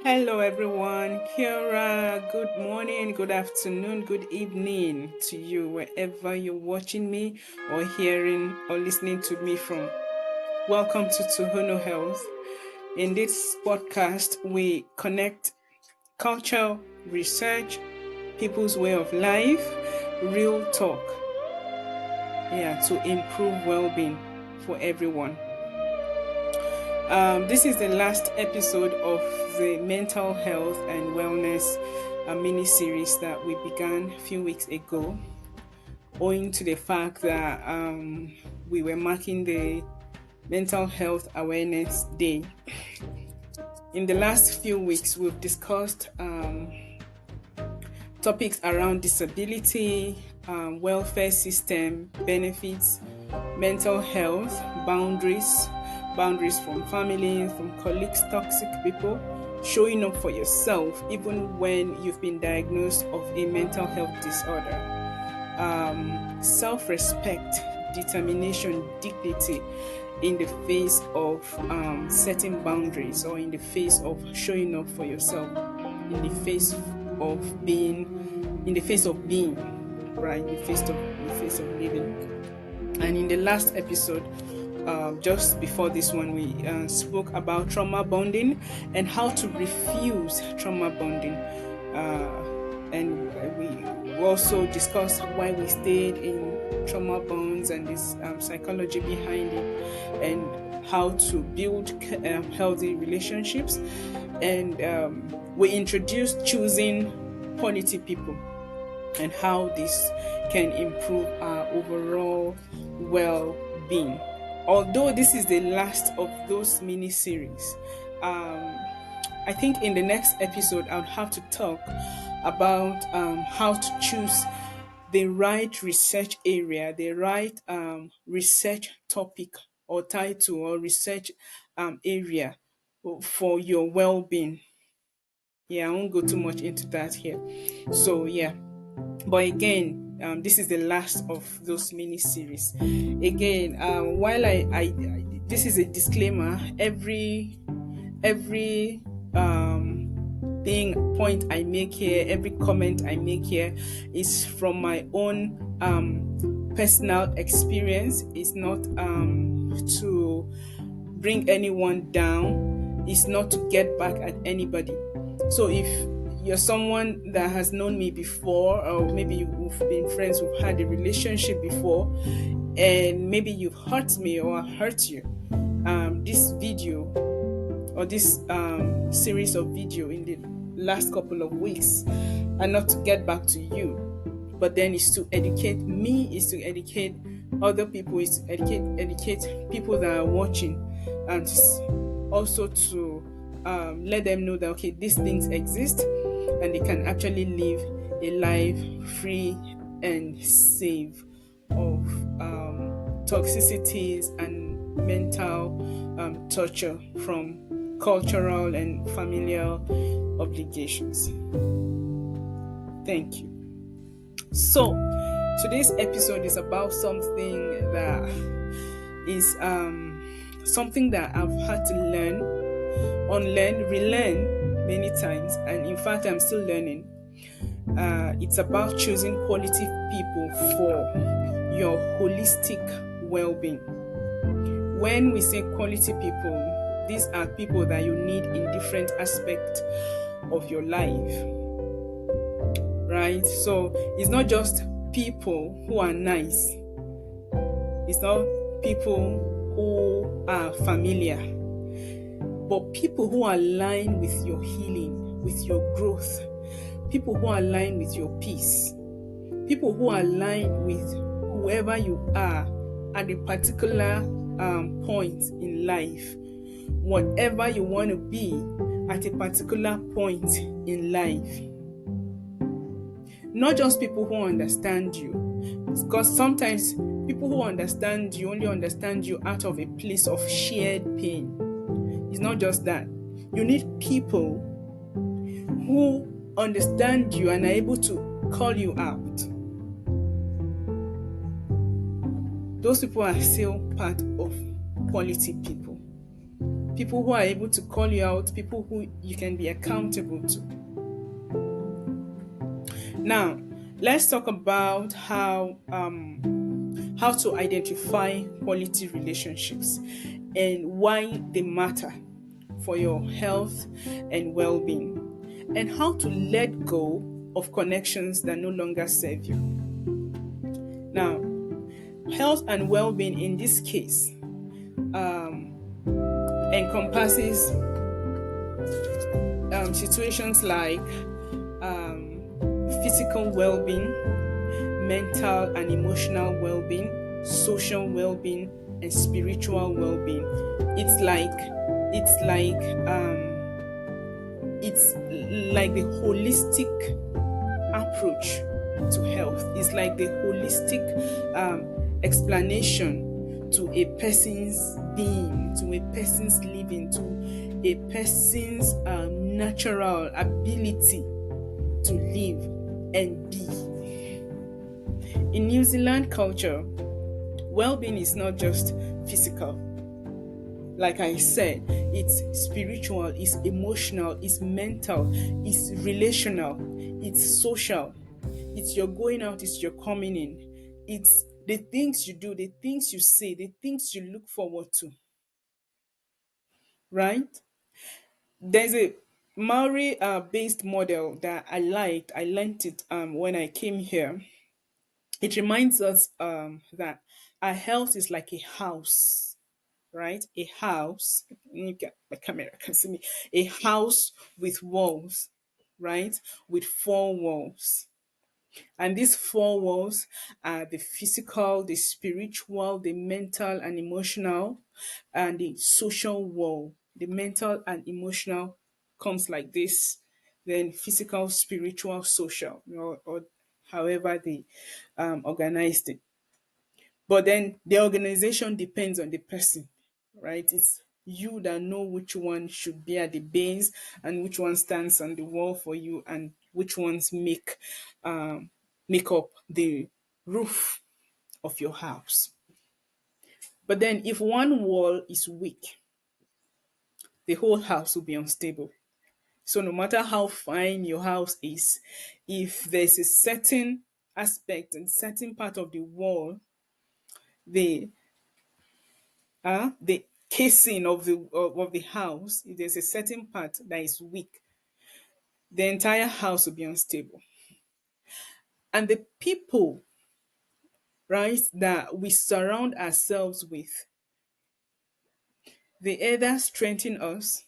Hello, everyone. Kira, good morning, good afternoon, good evening to you, wherever you're watching me or hearing or listening to me from. Welcome to Tuhono Health. In this podcast, we connect culture, research, people's way of life, real talk, to improve well-being for everyone. This is the last episode of the mental health and wellness mini series that we began a few weeks ago, owing to the fact that we were marking the Mental Health Awareness Day. In the last few weeks, we've discussed topics around disability, welfare system, benefits, mental health, boundaries from family, from colleagues, toxic people, showing up for yourself even when you've been diagnosed of a mental health disorder, self-respect, determination, dignity in the face of setting boundaries, or in the face of showing up for yourself, in the face of being, right, in the face of living. And in the last episode, just before this one, we spoke about trauma bonding and how to refuse trauma bonding. And we also discussed why we stayed in trauma bonds and this psychology behind it, and how to build healthy relationships. And we introduced choosing quality people and how this can improve our overall well-being. Although this is the last of those mini series, I think in the next episode I'll have to talk about how to choose the right research area, the right research topic or title or research area for your well-being. I won't go too much into that here. So but again, this is the last of those mini series. Again, while I this is a disclaimer. Every thing point I make here, every comment I make here is from my own personal experience. It's not to bring anyone down. It's not to get back at anybody. So if you're someone that has known me before, or maybe you've been friends, we've had a relationship before, and maybe you've hurt me or I hurt you, this video or this series of video in the last couple of weeks are not to get back to you, but then it's to educate me, is to educate other people, is to educate people that are watching, and also to let them know that okay, these things exist and they can actually live a life free and safe of toxicities and mental torture from cultural and familial obligations. Thank you. So today's episode is about something that is something that I've had to learn, unlearn, relearn many times, and in fact I'm still learning. It's about choosing quality people for your holistic well-being. When we say quality people, these are people that you need in different aspects of your life, right? So it's not just people who are nice, it's not people who are familiar, but people who align with your healing, with your growth, people who align with your peace, people who align with whoever you are at a particular point in life, whatever you want to be at a particular point in life. Not just people who understand you, because sometimes people who understand you only understand you out of a place of shared pain. It's not just that. You need people who understand you and are able to call you out. Those people are still part of quality people. people who are able to call you out, people who you can be accountable to. Now, let's talk about how to identify quality relationships and why they matter for your health and well-being, and how to let go of connections that no longer serve you. Now, health and well-being in this case encompasses situations like physical well-being, mental and emotional well-being, social well-being, and spiritual well-being. It's like it's like it's like the holistic approach to health. It's like the holistic explanation to a person's being, to a person's living, to a person's natural ability to live and be. In New Zealand culture, well-being is not just physical. Like I said, it's spiritual, it's emotional, it's mental, it's relational, it's social. It's your going out, it's your coming in. It's the things you do, the things you say, the things you look forward to. Right? There's a Maori based model that I liked. I learned it when I came here. It reminds us that our health is like a house, right? A house. You get my camera can see me. A house with walls, right? With four walls. And these four walls are the physical, the spiritual, the mental and emotional, and the social wall. The mental and emotional comes like this, then physical, spiritual, social, or however they organized it. But then the organization depends on the person, right? It's you that know which one should be at the base and which one stands on the wall for you and which ones make up the roof of your house. But then if one wall is weak, the whole house will be unstable. So no matter how fine your house is, if there's a certain aspect and certain part of the wall, the the casing of the house, if there's a certain part that is weak, the entire house will be unstable. And the people, right, that we surround ourselves with, they either strengthen us,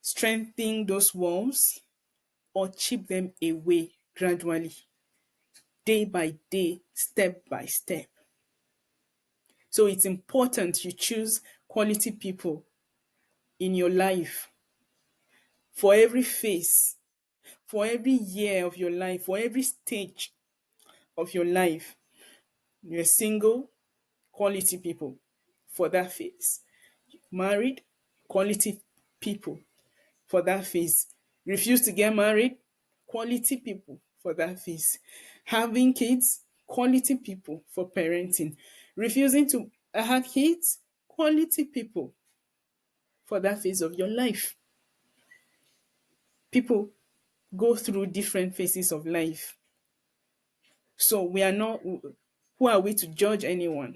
strengthen those walls, or chip them away gradually, day by day, step by step. So it's important you choose quality people in your life for every phase, for every year of your life, for every stage of your life. You're single, quality people for that phase. Married, quality people for that phase. Refuse to get married, quality people for that phase. Having kids, quality people for parenting. Refusing to have kids, quality people for that phase of your life. People go through different phases of life. So we are not, who are we to judge anyone?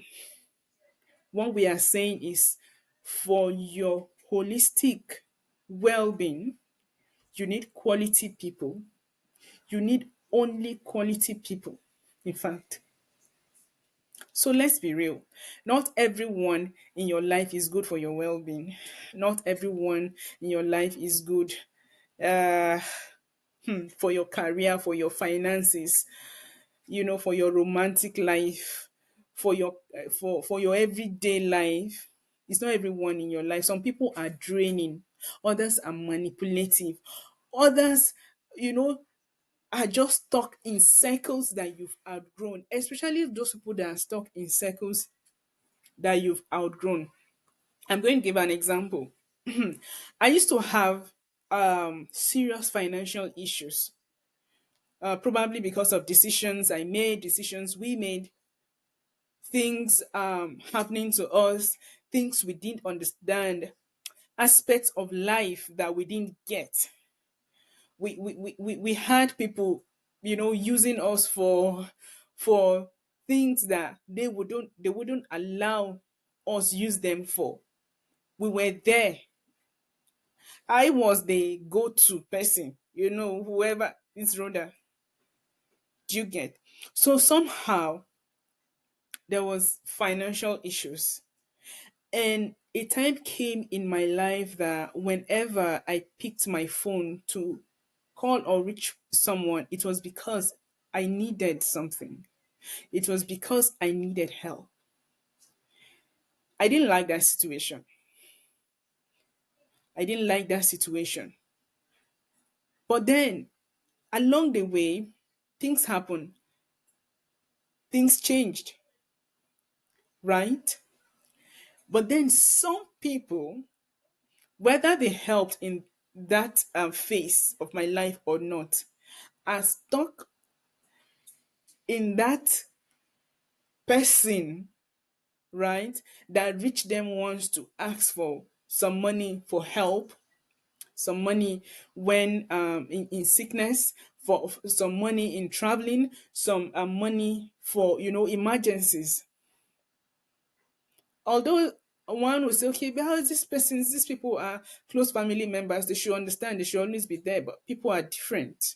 What we are saying is for your holistic well being, you need quality people. You need only quality people, in fact. So let's be real. Not everyone in your life is good for your well being. Not everyone in your life is good uh, for your career, for your finances, for your romantic life, for your everyday life. It's not everyone in your life. Some people are draining, others are manipulative, others, you know, are just stuck in circles that you've outgrown, especially those people that are stuck in circles that you've outgrown. I'm going to give an example. I used to have serious financial issues, probably because of decisions I made, decisions we made, things happening to us, things we didn't understand, aspects of life that we didn't get. We had people, using us for things that they wouldn't allow us use them for. We were there. I was the go-to person, whoever is Rhoda. Do you get? So somehow there was financial issues. And a time came in my life that whenever I picked my phone to call or reach someone, it was because I needed something. It was because I needed help. I didn't like that situation. I didn't like that situation. But then along the way, things happened, things changed, right? But then some people, whether they helped in that phase of my life or not, are stuck in that person, right? That rich them wants to ask for some money for help, some money when in sickness, for some money in traveling, some money for emergencies. Although one will say, okay, well, these people are close family members, they should understand, they should always be there, but people are different.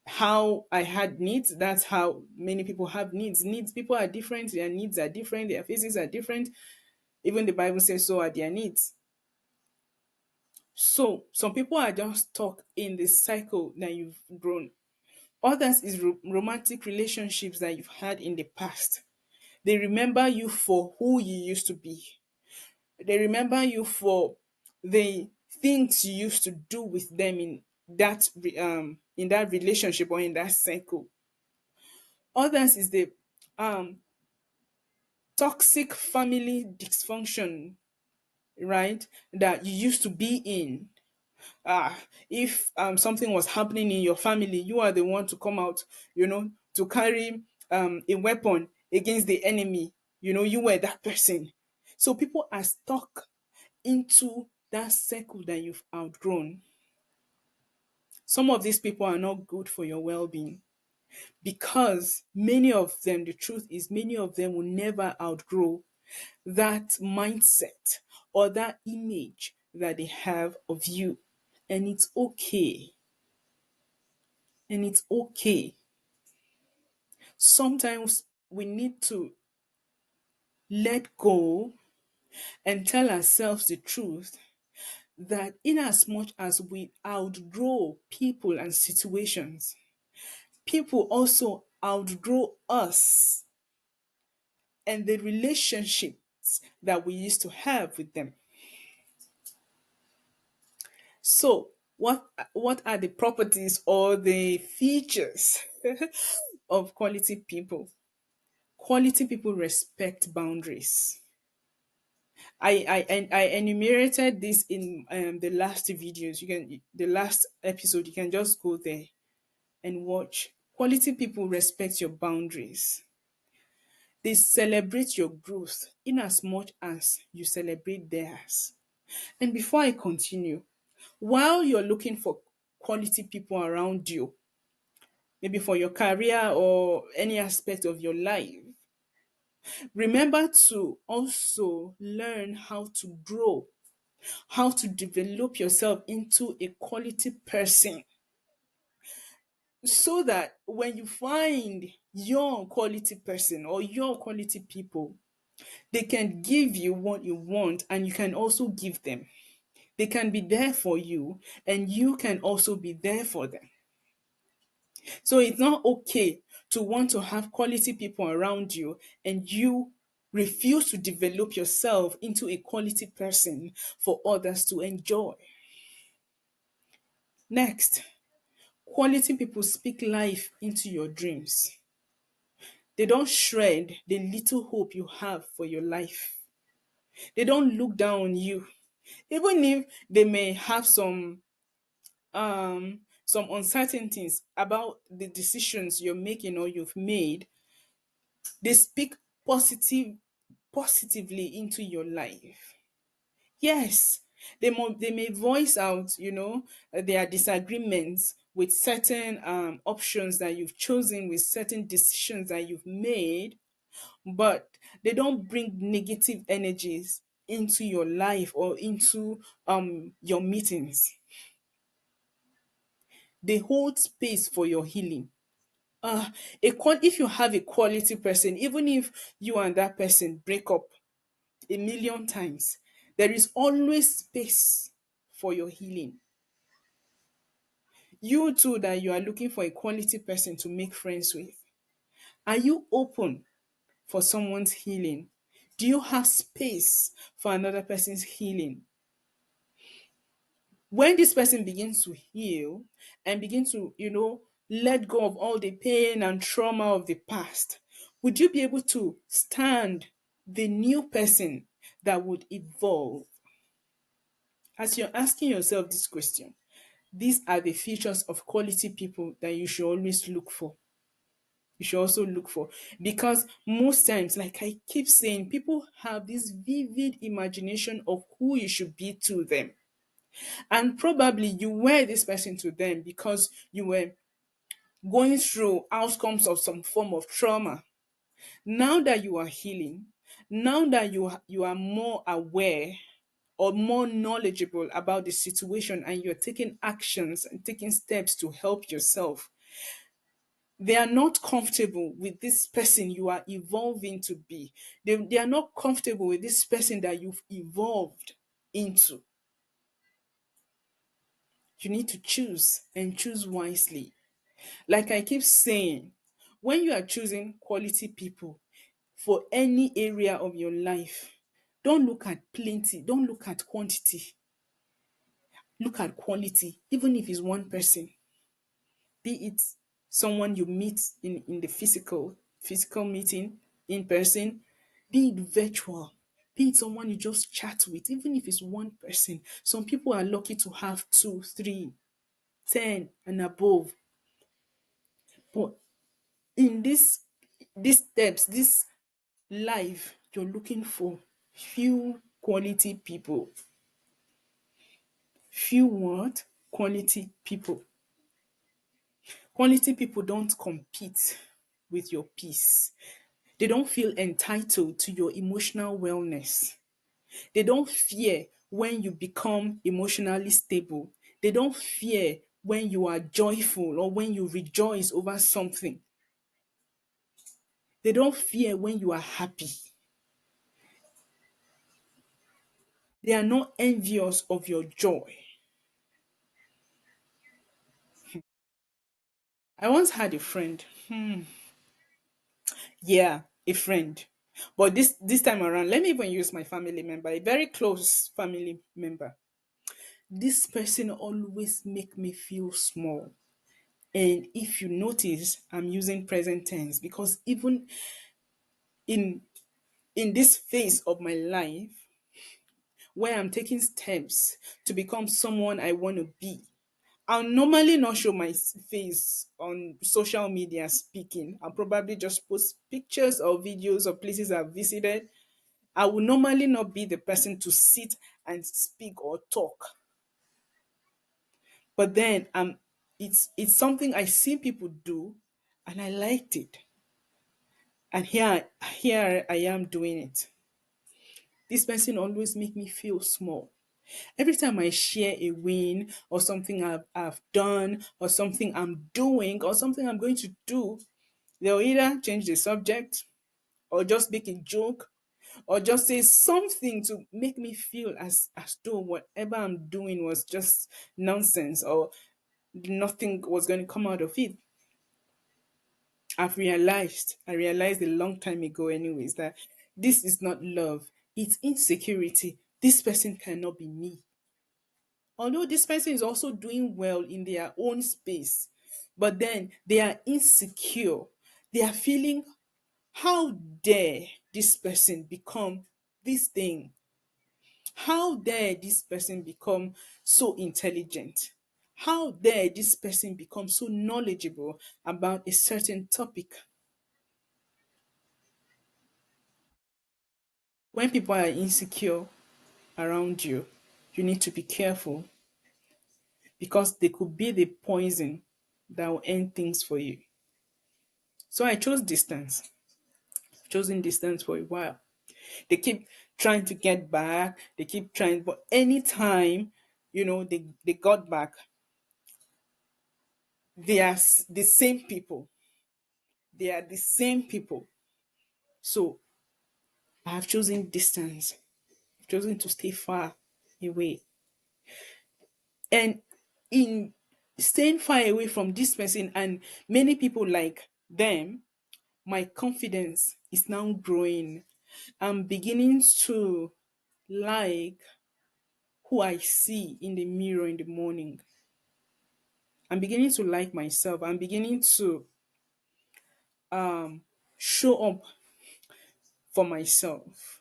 How I had needs, that's how many people have needs. Needs, people are different, their needs are different, their phases are different. Even the Bible says so are their needs. So some people are just stuck in the cycle that you've grown. Others is romantic relationships that you've had in the past. They remember you for who you used to be. They remember you for the things you used to do with them in that relationship or in that cycle. Others is the um toxic family dysfunction, right? That you used to be in. If something was happening in your family, you are the one to come out, to carry a weapon against the enemy. You were that person. So people are stuck into that circle that you've outgrown. Some of these people are not good for your well-being, because many of them, the truth is, many of them will never outgrow that mindset or that image that they have of you. And it's okay. And it's okay. Sometimes we need to let go and tell ourselves the truth that in as much as we outgrow people and situations, people also outgrow us and the relationships that we used to have with them. So, what are the properties or the features of quality people? Quality people respect boundaries. I enumerated this in the last videos. The last episode. You can just go there and watch. Quality people respect your boundaries. They celebrate your growth in as much as you celebrate theirs. And before I continue, while you're looking for quality people around you, maybe for your career or any aspect of your life, remember to also learn how to grow, how to develop yourself into a quality person, so that when you find your quality person or your quality people, they can give you what you want and you can also give them. They can be there for you and you can also be there for them. So it's not okay to want to have quality people around you and you refuse to develop yourself into a quality person for others to enjoy. Next, quality people speak life into your dreams. They don't shred the little hope you have for your life. They don't look down on you. Even if they may have some uncertainties about the decisions you're making or you've made, they speak positive positively into your life. Yes, they may voice out, their disagreements with certain options that you've chosen, with certain decisions that you've made, but they don't bring negative energies into your life or into your meetings. They hold space for your healing. If you have a quality person, even if you and that person break up a million times, there is always space for your healing. You too, that you are looking for a quality person to make friends with, are you open for someone's healing? Do you have space for another person's healing? When this person begins to heal and begin to, let go of all the pain and trauma of the past, would you be able to stand the new person that would evolve? As you're asking yourself this question, these are the features of quality people that you should always look for. You should also look for, because most times, like I keep saying, people have this vivid imagination of who you should be to them. And probably you were this person to them because you were going through outcomes of some form of trauma. Now that you are healing, now that you are more aware or more knowledgeable about the situation, and you're taking actions and taking steps to help yourself, they are not comfortable with this person you are evolving to be. They are not comfortable with this person that you've evolved into. You need to choose, and choose wisely. Like I keep saying, when you are choosing quality people for any area of your life, don't look at plenty, don't look at quantity, look at quality, even if it's one person, be it someone you meet in the physical meeting, in person, be it virtual, be it someone you just chat with, even if it's one person. Some people are lucky to have two, three, 10 and above. But in these steps, this life, you're looking for few quality people. Few what? Quality people. Quality people don't compete with your peace. They don't feel entitled to your emotional wellness. They don't fear when you become emotionally stable. They don't fear when you are joyful or when you rejoice over something. They don't fear when you are happy. They are not envious of your joy. I once had a friend. Yeah, a friend. But this time around, let me even use my family member, a very close family member. This person always make me feel small. And if you notice, I'm using present tense because even in this phase of my life where I'm taking steps to become someone I want to be, I'll normally not show my face on social media speaking. I'll probably just post pictures or videos of places I've visited. I will normally not be the person to sit and speak or talk. But then it's something I see people do and I liked it. And here I am doing it. This person always make me feel small. Every time I share a win or something I've done or something I'm doing or something I'm going to do, they'll either change the subject or just make a joke or just say something to make me feel as though whatever I'm doing was just nonsense or nothing was going to come out of it. I realized a long time ago, anyways, that this is not love, it's insecurity. This person cannot be me. Although this person is also doing well in their own space, but then they are insecure. They are feeling, how dare this person become this thing? How dare this person become so intelligent? How dare this person become so knowledgeable about a certain topic? When people are insecure around you, you need to be careful because they could be the poison that will end things for you. So I chose distance. I've chosen distance for a while. They keep trying to get back. They keep trying, but anytime, they got back, they are the same people. They are the same people. So I have chosen distance. I've chosen to stay far away. And in staying far away from this person and many people like them, my confidence is now growing. I'm beginning to like who I see in the mirror in the morning. I'm beginning to like myself. I'm beginning to show up for myself.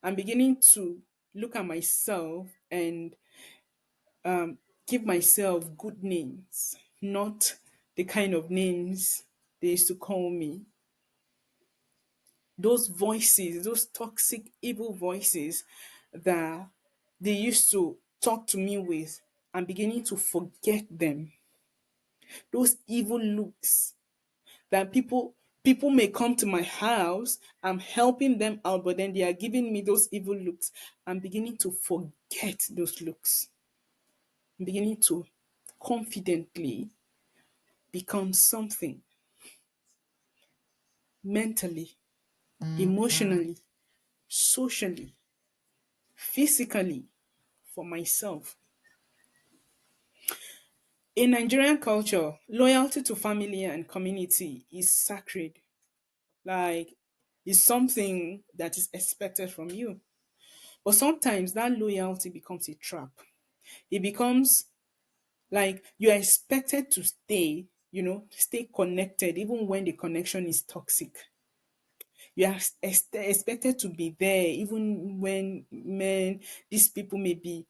I'm beginning to look at myself and give myself good names, not the kind of names they used to call me. Those voices, those toxic, evil voices that they used to talk to me with, I'm beginning to forget them. Those evil looks that people may come to my house, I'm helping them out, but then they are giving me those evil looks. I'm beginning to forget those looks. I'm beginning to confidently become something mentally, emotionally, socially, physically for myself. In Nigerian culture, loyalty to family and community is sacred. Like, it's something that is expected from you. But sometimes that loyalty becomes a trap. It becomes like you are expected to stay connected even when the connection is toxic. You are expected to be there even when these people may be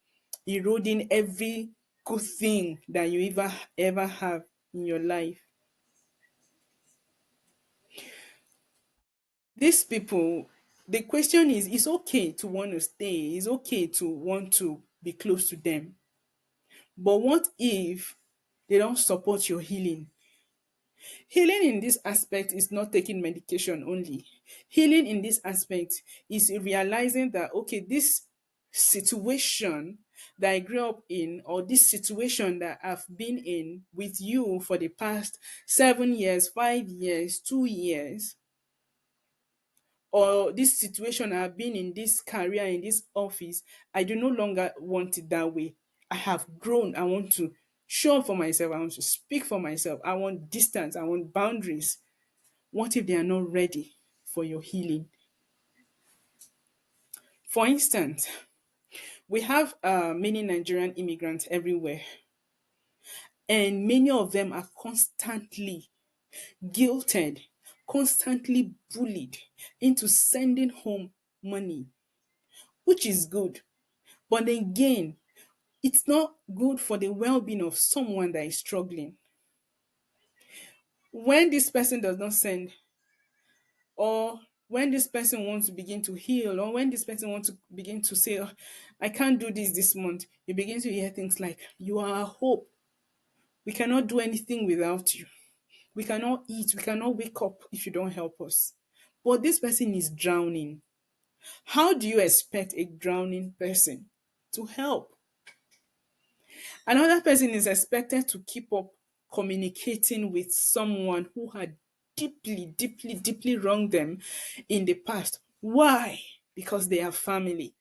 eroding every good thing that you ever have in your life. These people, the question is, it's okay to want to stay, it's okay to want to be close to them. But what if they don't support your healing? Healing in this aspect is not taking medication only. Healing in this aspect is realizing that, okay, this situation that I grew up in, or this situation that I've been in with you for the past 7 years, 5 years, 2 years, or this situation I've been in, this career, in this office, I do no longer want it that way. I have grown. I want to show up for myself. I want to speak for myself. I want distance. I want boundaries. What if they are not ready for your healing? For instance, we have many Nigerian immigrants everywhere, and many of them are constantly guilted, constantly bullied into sending home money, which is good. But again, it's not good for the well being of someone that is struggling. When this person does not send, or when this person wants to begin to heal, or when this person wants to begin to say, "Oh, I can't do this month," you begin to hear things like, "You are our hope. We cannot do anything without you. We cannot eat. We cannot wake up if you don't help us." But this person is drowning. How do you expect a drowning person to help? Another person is expected to keep up communicating with someone who had deeply, deeply, deeply wronged them in the past. Why? Because they are family.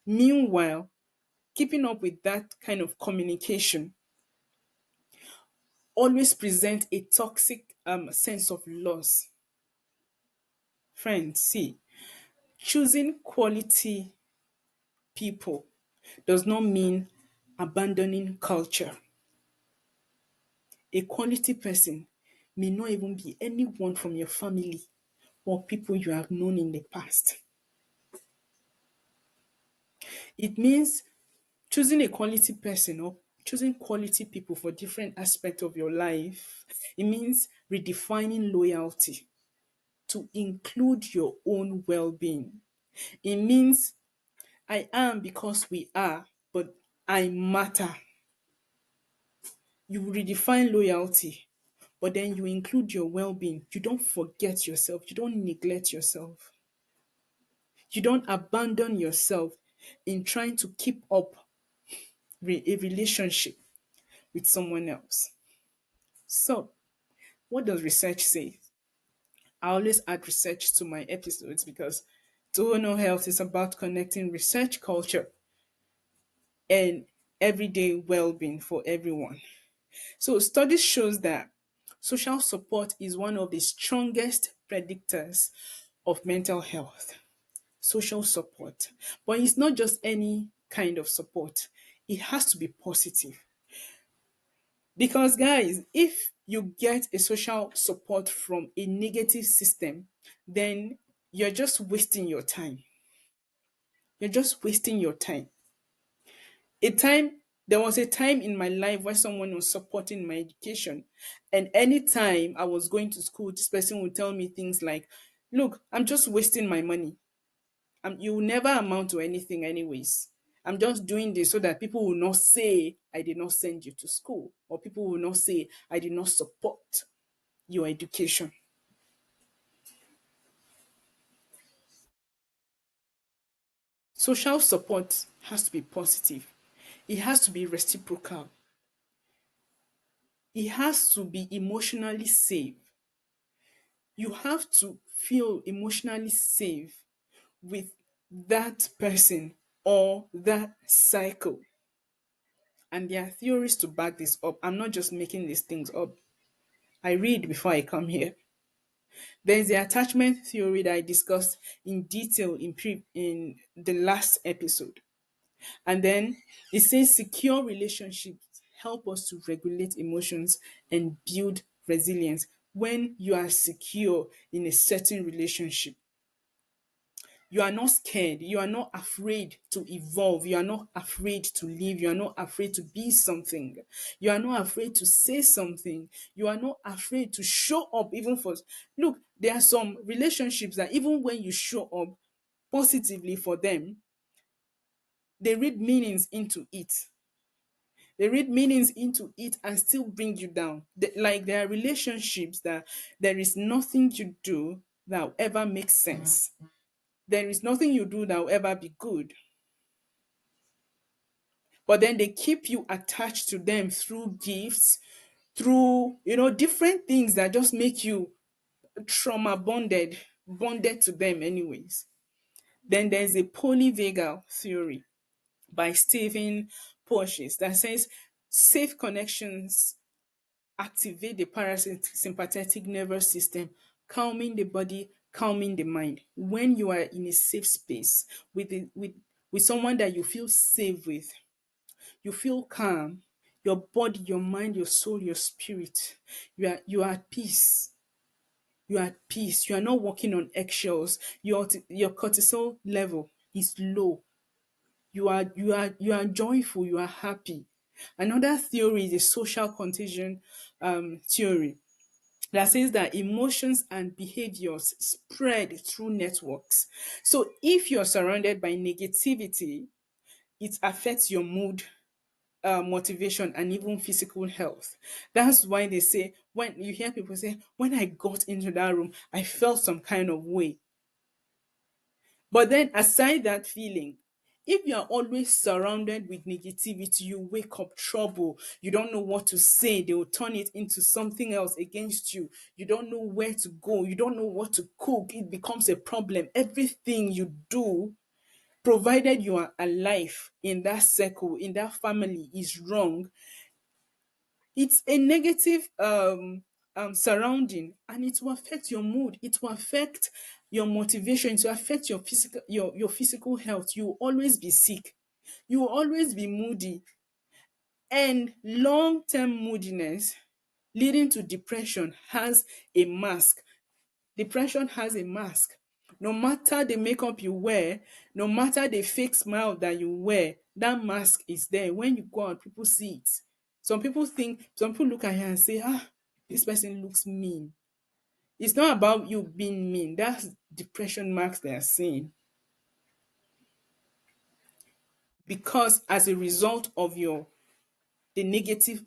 Meanwhile, keeping up with that kind of communication always presents a toxic sense of loss. Friends, see, choosing quality people does not mean abandoning culture. A quality person may not even be anyone from your family or people you have known in the past. It means choosing a quality person or choosing quality people for different aspects of your life. It means redefining loyalty to include your own well being. It means I am because we are, but I matter. You redefine loyalty, but then you include your well being. You don't forget yourself, you don't neglect yourself, you don't abandon yourself in trying to keep up a relationship with someone else. So, what does research say? I always add research to my episodes because Tohono Health is about connecting research culture and everyday well-being for everyone. So studies shows that social support is one of the strongest predictors of mental health. Social support. But it's not just any kind of support. It has to be positive. Because guys, if you get a social support from a negative system, then you're just wasting your time. You're just wasting your time. There was a time in my life where someone was supporting my education, and anytime I was going to school, this person would tell me things like, look, I'm just wasting my money. You will never amount to anything anyways. I'm just doing this so that people will not say I did not send you to school, or people will not say I did not support your education. Social support has to be positive. It has to be reciprocal. It has to be emotionally safe. You have to feel emotionally safe with that person or that cycle. And there are theories to back this up. I'm not just making these things up. I read before I come here. There's the attachment theory that I discussed in detail in the last episode. And then it says secure relationships help us to regulate emotions and build resilience. When you are secure in a certain relationship, you are not scared, you are not afraid to evolve, you are not afraid to live, you are not afraid to be something, you are not afraid to say something, you are not afraid to show up even for. Look, there are some relationships that even when you show up positively for them, they read meanings into it. They read meanings into it and still bring you down. Like there are relationships that there is nothing you do that will ever make sense. There is nothing you do that will ever be good. But then they keep you attached to them through gifts, through, different things that just make you trauma bonded to them, anyways. Then there's a polyvagal theory by Stephen Porges that says safe connections activate the parasympathetic nervous system, calming the body, calming the mind. When you are in a safe space with someone that you feel safe with, you feel calm. Your body, your mind, your soul, your spirit. You are at peace. You are at peace. You are not walking on eggshells. Your cortisol level is low. You are joyful. You are happy. Another theory is a social contagion theory that says that emotions and behaviors spread through networks. So if you're surrounded by negativity, it affects your mood, motivation, and even physical health. That's why they say, when you hear people say, when I got into that room, I felt some kind of way. But then, aside that feeling, if you are always surrounded with negativity, you wake up trouble. You don't know what to say. They will turn it into something else against you. You don't know where to go. You don't know what to cook. It becomes a problem. Everything you do, provided you are alive in that circle, in that family, is wrong. It's a negative surrounding, and it will affect your mood, it will affect your motivation, it will affect your physical health. You will always be sick, you will always be moody, and long-term moodiness leading to depression has a mask. Depression has a mask. No matter the makeup you wear, no matter the fake smile that you wear, that mask is there. When you go out, people see it. Some people look at you and say, this person looks mean. It's not about you being mean. That's depression marks they are seeing. because as a result of your the negative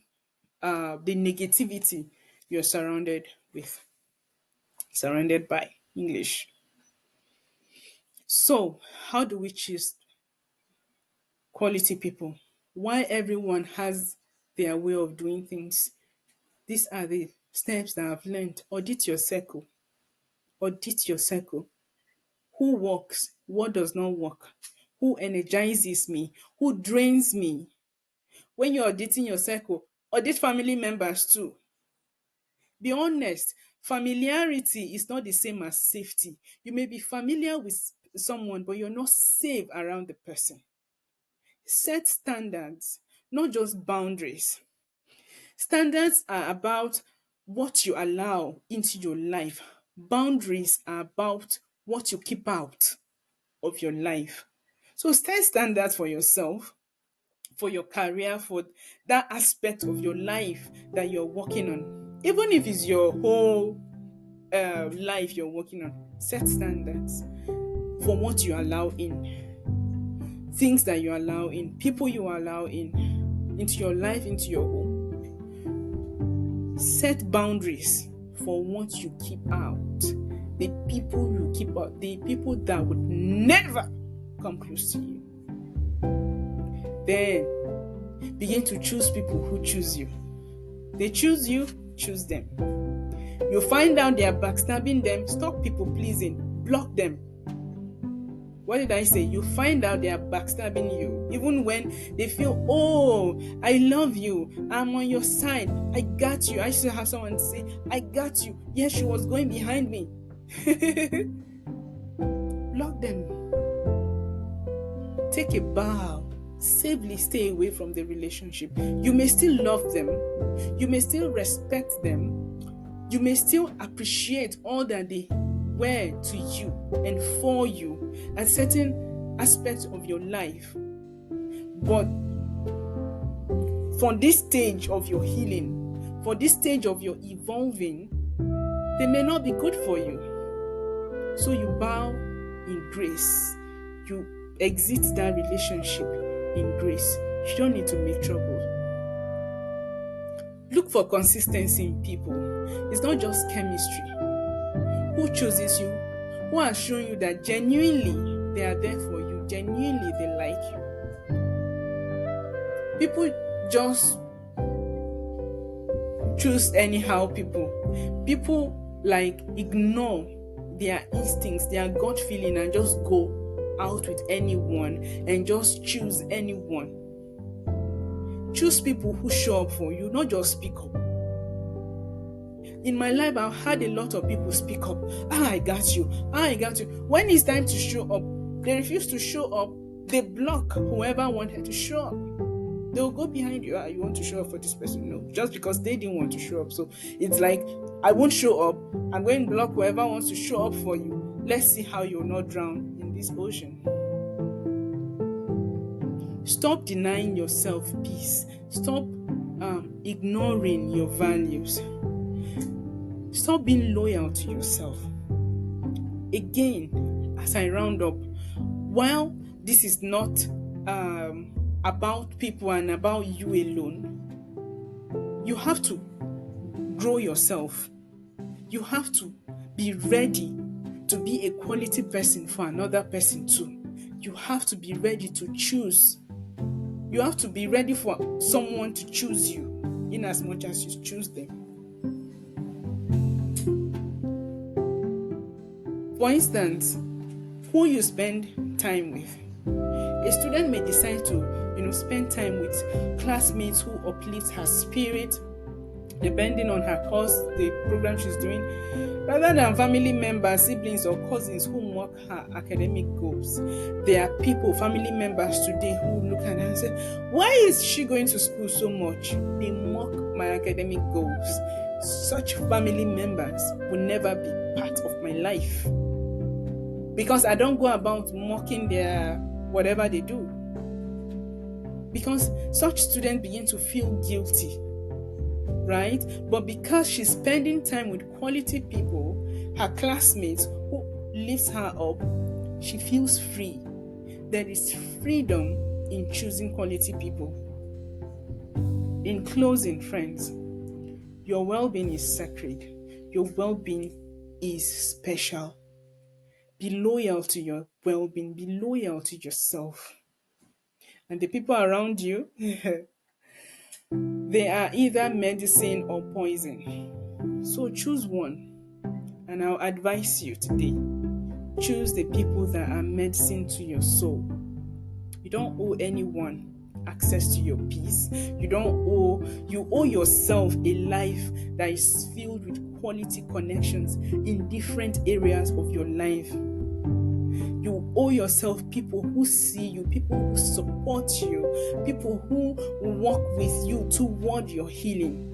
the negativity you're surrounded by English. So how do we choose quality people? Why everyone has their way of doing things? These are the steps that I've learned. Audit your circle. Audit your circle. Who works? What does not work? Who energizes me? Who drains me? When you're auditing your circle, audit family members too. Be honest. Familiarity is not the same as safety. You may be familiar with someone, but you're not safe around the person. Set standards, not just boundaries. Standards are about what you allow into your life. Boundaries are about what you keep out of your life. So set standards for yourself, for your career, for that aspect of your life that you're working on. Even if it's your whole life you're working on, set standards for what you allow in, things that you allow in, people you allow in, into your life, into your home. Set boundaries for what you keep out. The people you keep out, the people that would never come close to you. Then begin to choose people who choose you. They choose you, choose them. You find out they are backstabbing them, stop people pleasing, block them. What did I say? You find out they are backstabbing you. Even when they feel, oh, I love you, I'm on your side, I got you. I used to have someone say, I got you. Yes, she was going behind me. Block them. Take a bow. Safely stay away from the relationship. You may still love them. You may still respect them. You may still appreciate all that they were to you and for you at certain aspects of your life. But for this stage of your healing, for this stage of your evolving, they may not be good for you. So you bow in grace. You exit that relationship in grace. You don't need to make trouble. Look for consistency in people. It's not just chemistry. Who chooses you? Who has shown you that genuinely they are there for you, genuinely they like you? People just choose anyhow people. People like ignore their instincts, their gut feeling, and just go out with anyone and just choose anyone. Choose people who show up for you, not just speak up. In my life, I've had a lot of people speak up. I got you. I got you. When it's time to show up, they refuse to show up. They block whoever wanted to show up. They'll go behind you. You want to show up for this person? No, just because they didn't want to show up. So it's like, I won't show up. I'm going to block whoever wants to show up for you. Let's see how you'll not drown in this ocean. Stop denying yourself peace. Stop ignoring your values. Stop being loyal to yourself. Again, as I round up, while this is not about people and about you alone, you have to grow yourself. You have to be ready to be a quality person for another person too. You have to be ready to choose. You have to be ready for someone to choose you in as much as you choose them. For instance, who you spend time with. A student may decide to, spend time with classmates who uplift her spirit, depending on her course, the program she's doing, rather than family members, siblings, or cousins who mock her academic goals. There are people, family members today, who look at her and say, why is she going to school so much? They mock my academic goals. Such family members will never be part of my life, because I don't go about mocking their whatever they do. Because such students begin to feel guilty, right? But because she's spending time with quality people, her classmates who lifts her up, she feels free. There is freedom in choosing quality people. In closing, friends, your well being is sacred, your well being is special. Be loyal to your well being, be loyal to yourself. And the people around you, they are either medicine or poison. So choose one. And I'll advise you today, choose the people that are medicine to your soul. You don't owe anyone access to your peace. You owe yourself a life that is filled with quality connections in different areas of your life. You owe yourself people who see you, people who support you, people who walk with you toward your healing.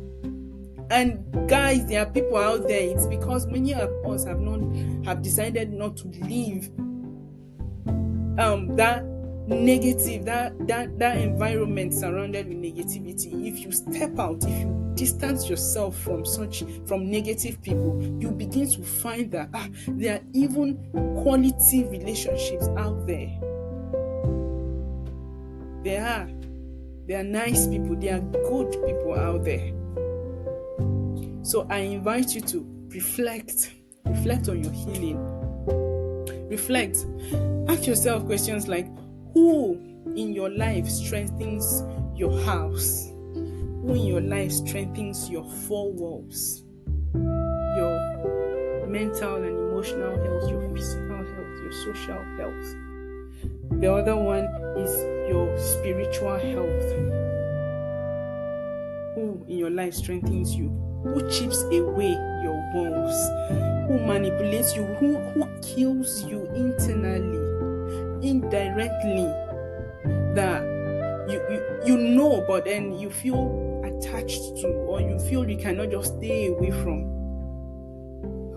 And guys, there are people out there, it's because many of us have decided not to live that negative, that environment surrounded with negativity. If you step out, if you distance yourself from negative people, you begin to find that there are even quality relationships out there. There are nice people, there are good people out there. So I invite you to reflect on your healing. Reflect. Ask yourself questions like, who in your life strengthens your house? Who in your life strengthens your four walls? Your mental and emotional health, your physical health, your social health. The other one is your spiritual health. Who in your life strengthens you? Who chips away your walls? Who manipulates you? Who kills you internally, indirectly, that you know, but then you feel attached to, or you feel you cannot just stay away from,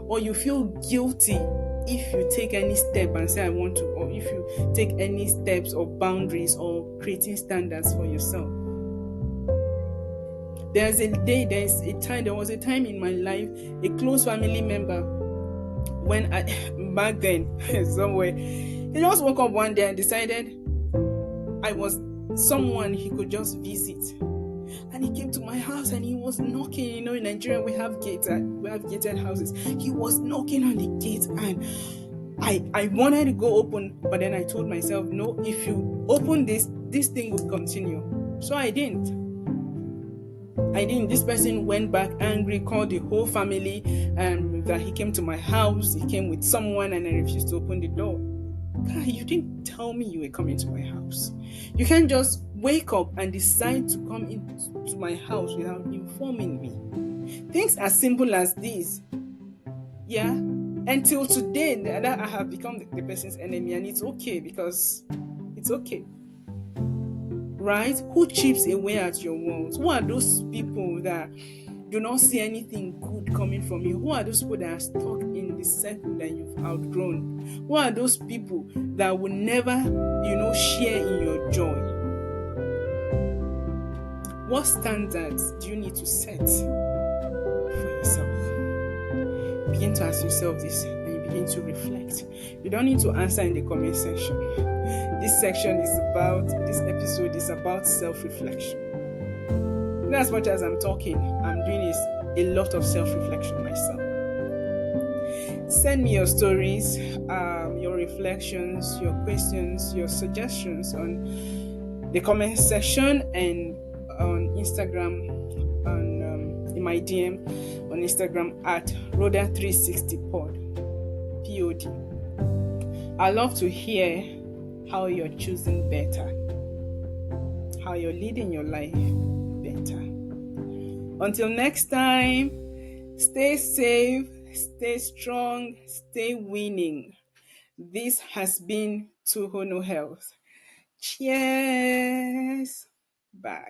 or you feel guilty if you take any step and say I want to, or if you take any steps or boundaries or creating standards for yourself. There was a time in my life, a close family member, when back then, somewhere, he just woke up one day and decided I was someone he could just visit. And he came to my house and he was knocking. You know, in Nigeria we have gated houses. He was knocking on the gate, and I wanted to go open, but then I told myself, no, if you open this thing will continue. So I didn't. This person went back angry, called the whole family, that he came to my house. He came with someone, and I refused to open the door. God, you didn't tell me you were coming to my house. You can't just wake up and decide to come into my house without informing me. Things as simple as this. Yeah. Until today, that I have become the person's enemy, and it's okay, because it's okay. Right? Who chips away at your walls? Who are those people that do not see anything good coming from you? Who are those people that are stuck in the circle that you've outgrown? Who are those people that will never, share in your joy? What standards do you need to set for yourself? Begin to ask yourself this, and you begin to reflect. You don't need to answer in the comment section. This episode is about self-reflection. As much as I'm talking, I'm doing a lot of self-reflection myself. Send me your stories, your reflections, your questions, your suggestions on the comment section, and on Instagram, in my DM on Instagram at Rhoda360pod. POD. I love to hear how you're choosing better, how you're leading your life better. Until next time, stay safe, stay strong, stay winning. This has been Tuhono Health. Cheers. Bye.